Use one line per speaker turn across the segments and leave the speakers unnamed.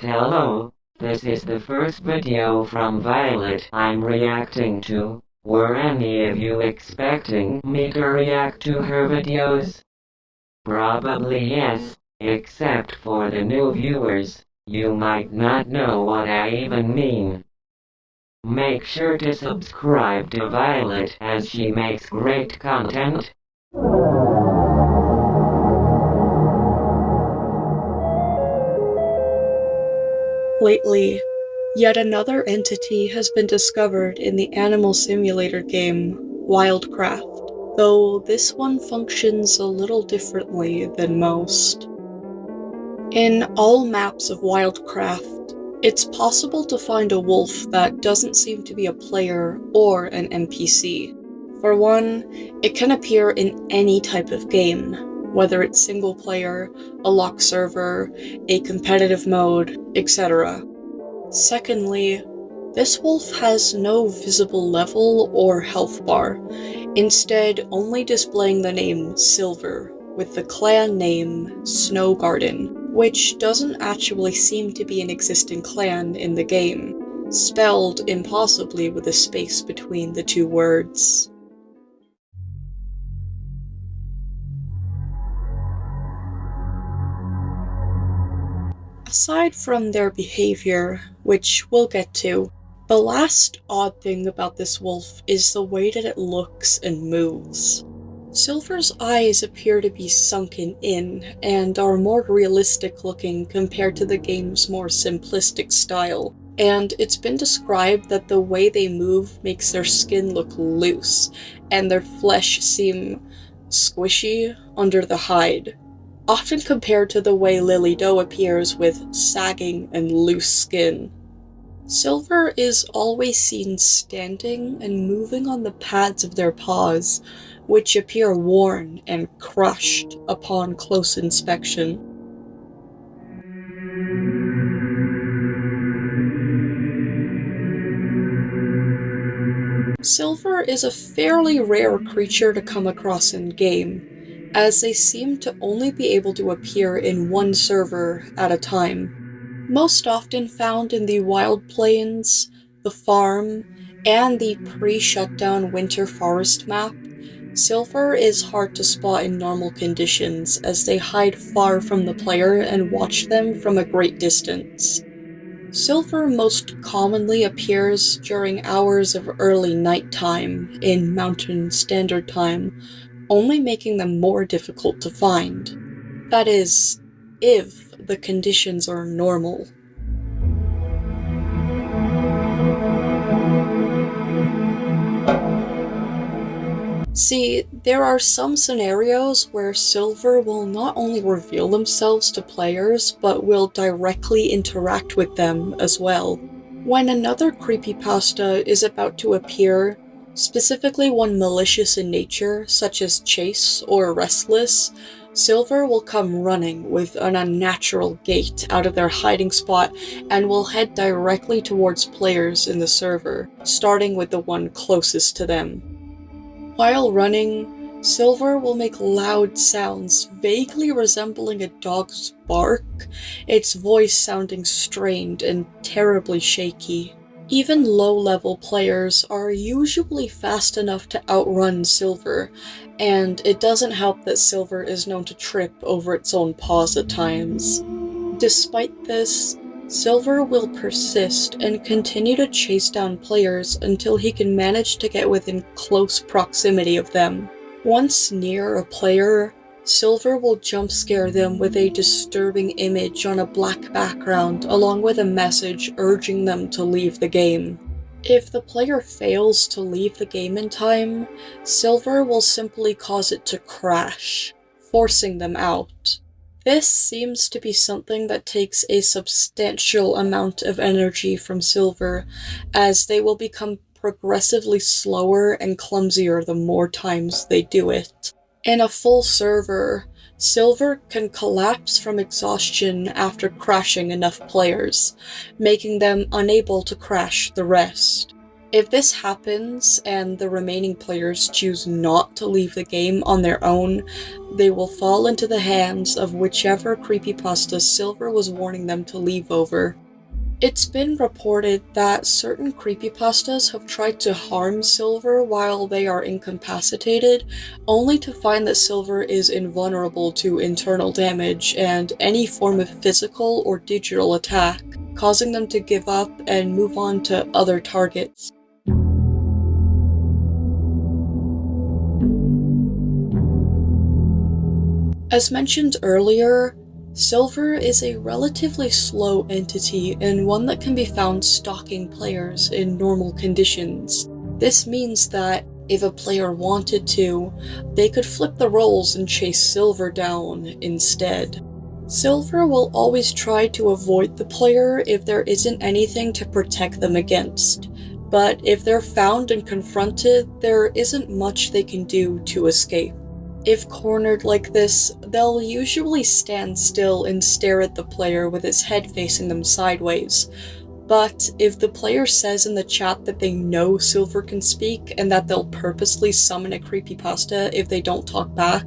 Hello, this is the first video from Violet I'm reacting to. Were any of you expecting me to react to her videos? Probably yes, except for the new viewers. You might not know what I even mean. Make sure to subscribe to Violet as she makes great content.
Lately, yet another entity has been discovered in the animal simulator game, WildCraft, though this one functions a little differently than most. In all maps of WildCraft, it's possible to find a wolf that doesn't seem to be a player or an NPC. For one, it can appear in any type of game, whether it's single player, a lock server, a competitive mode, etc. Secondly, this wolf has no visible level or health bar, instead only displaying the name Silver, with the clan name Snow Garden, which doesn't actually seem to be an existing clan in the game, spelled impossibly with a space between the two words. Aside from their behavior, which we'll get to, the last odd thing about this wolf is the way that it looks and moves. Silver's eyes appear to be sunken in and are more realistic looking compared to the game's more simplistic style, and it's been described that the way they move makes their skin look loose and their flesh seem squishy under the hide, often compared to the way Lily Doe appears with sagging and loose skin. Silver is always seen standing and moving on the pads of their paws, which appear worn and crushed upon close inspection. Silver is a fairly rare creature to come across in-game, as they seem to only be able to appear in one server at a time. Most often found in the Wild Plains, the farm, and the pre-shutdown Winter Forest map, Silver is hard to spot in normal conditions as they hide far from the player and watch them from a great distance. Silver most commonly appears during hours of early nighttime in Mountain Standard Time, only making them more difficult to find. That is, if the conditions are normal. See, there are some scenarios where Silver will not only reveal themselves to players, but will directly interact with them as well. When another creepypasta is about to appear, specifically one malicious in nature, such as Chase or Restless, Silver will come running with an unnatural gait out of their hiding spot and will head directly towards players in the server, starting with the one closest to them. While running, Silver will make loud sounds vaguely resembling a dog's bark, its voice sounding strained and terribly shaky. Even low-level players are usually fast enough to outrun Silver, and it doesn't help that Silver is known to trip over its own paws at times. Despite this, Silver will persist and continue to chase down players until he can manage to get within close proximity of them. Once near a player, Silver will jump scare them with a disturbing image on a black background along with a message urging them to leave the game. If the player fails to leave the game in time, Silver will simply cause it to crash, forcing them out. This seems to be something that takes a substantial amount of energy from Silver, as they will become progressively slower and clumsier the more times they do it. In a full server, Silver can collapse from exhaustion after crashing enough players, making them unable to crash the rest. If this happens and the remaining players choose not to leave the game on their own, they will fall into the hands of whichever creepypasta Silver was warning them to leave over. It's been reported that certain creepypastas have tried to harm Silver while they are incapacitated, only to find that Silver is invulnerable to internal damage and any form of physical or digital attack, causing them to give up and move on to other targets. As mentioned earlier, Silver is a relatively slow entity and one that can be found stalking players in normal conditions. This means that if a player wanted to, they could flip the roles and chase Silver down instead. Silver will always try to avoid the player if there isn't anything to protect them against, but if they're found and confronted, there isn't much they can do to escape. If cornered like this, they'll usually stand still and stare at the player with his head facing them sideways. But if the player says in the chat that they know Silver can speak and that they'll purposely summon a creepypasta if they don't talk back,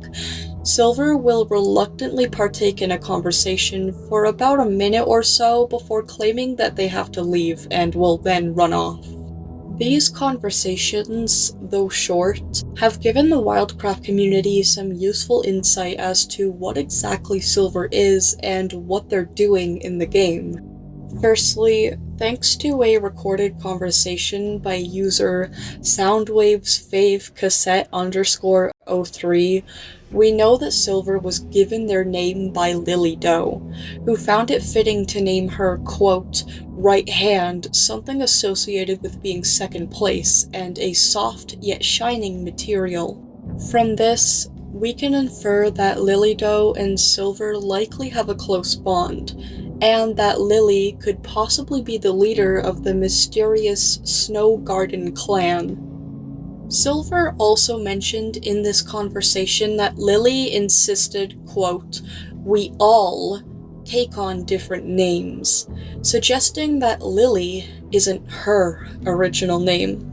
Silver will reluctantly partake in a conversation for about a minute or so before claiming that they have to leave and will then run off. These conversations, though short, have given the WildCraft community some useful insight as to what exactly Silver is and what they're doing in the game. Firstly, thanks to a recorded conversation by user SoundwavesFaveCassette_03, we know that Silver was given their name by Lily Doe, who found it fitting to name her, quote, right hand, something associated with being second place and a soft yet shining material. From this, we can infer that Lily Doe and Silver likely have a close bond, and that Lily could possibly be the leader of the mysterious Snow Garden clan. Silver also mentioned in this conversation that Lily insisted, quote, we all take on different names, suggesting that Lily isn't her original name.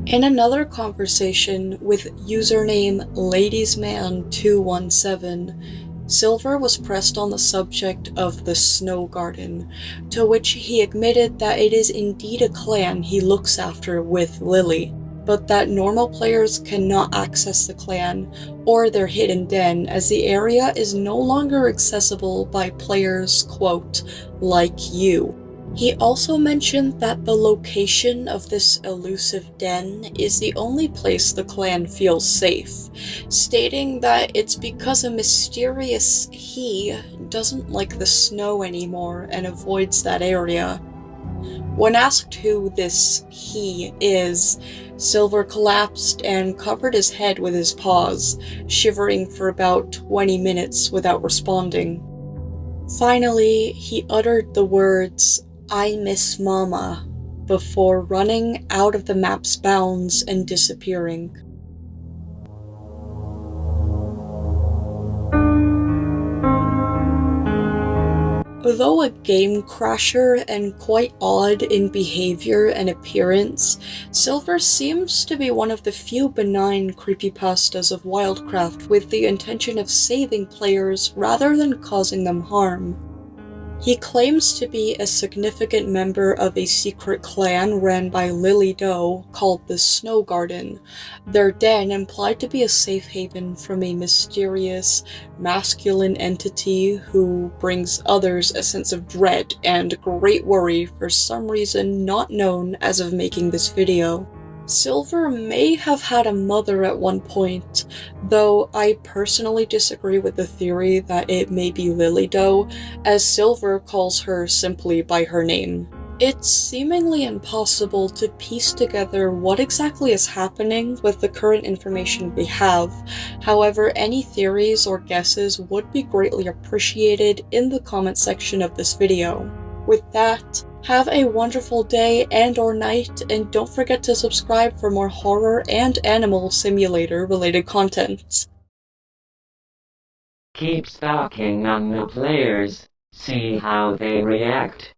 In another conversation with username Ladiesman217, Silver was pressed on the subject of the Snow Garden, to which he admitted that it is indeed a clan he looks after with Lily, but that normal players cannot access the clan or their hidden den as the area is no longer accessible by players, quote, like you. He also mentioned that the location of this elusive den is the only place the clan feels safe, stating that it's because a mysterious he doesn't like the snow anymore and avoids that area. When asked who this he is, Silver collapsed and covered his head with his paws, shivering for about 20 minutes without responding. Finally, he uttered the words, I miss Mama, before running out of the map's bounds and disappearing. Though a game crasher and quite odd in behavior and appearance, Silver seems to be one of the few benign creepypastas of WildCraft with the intention of saving players rather than causing them harm. He claims to be a significant member of a secret clan ran by Lily Doe called the Snow Garden, their den implied to be a safe haven from a mysterious, masculine entity who brings others a sense of dread and great worry for some reason not known as of making this video. Silver may have had a mother at one point, though I personally disagree with the theory that it may be Lily Doe, as Silver calls her simply by her name. It's seemingly impossible to piece together what exactly is happening with the current information we have. However, any theories or guesses would be greatly appreciated in the comment section of this video. With that, have a wonderful day and or night, and don't forget to subscribe for more horror and animal simulator related content.
Keep stalking on the players, see how they react.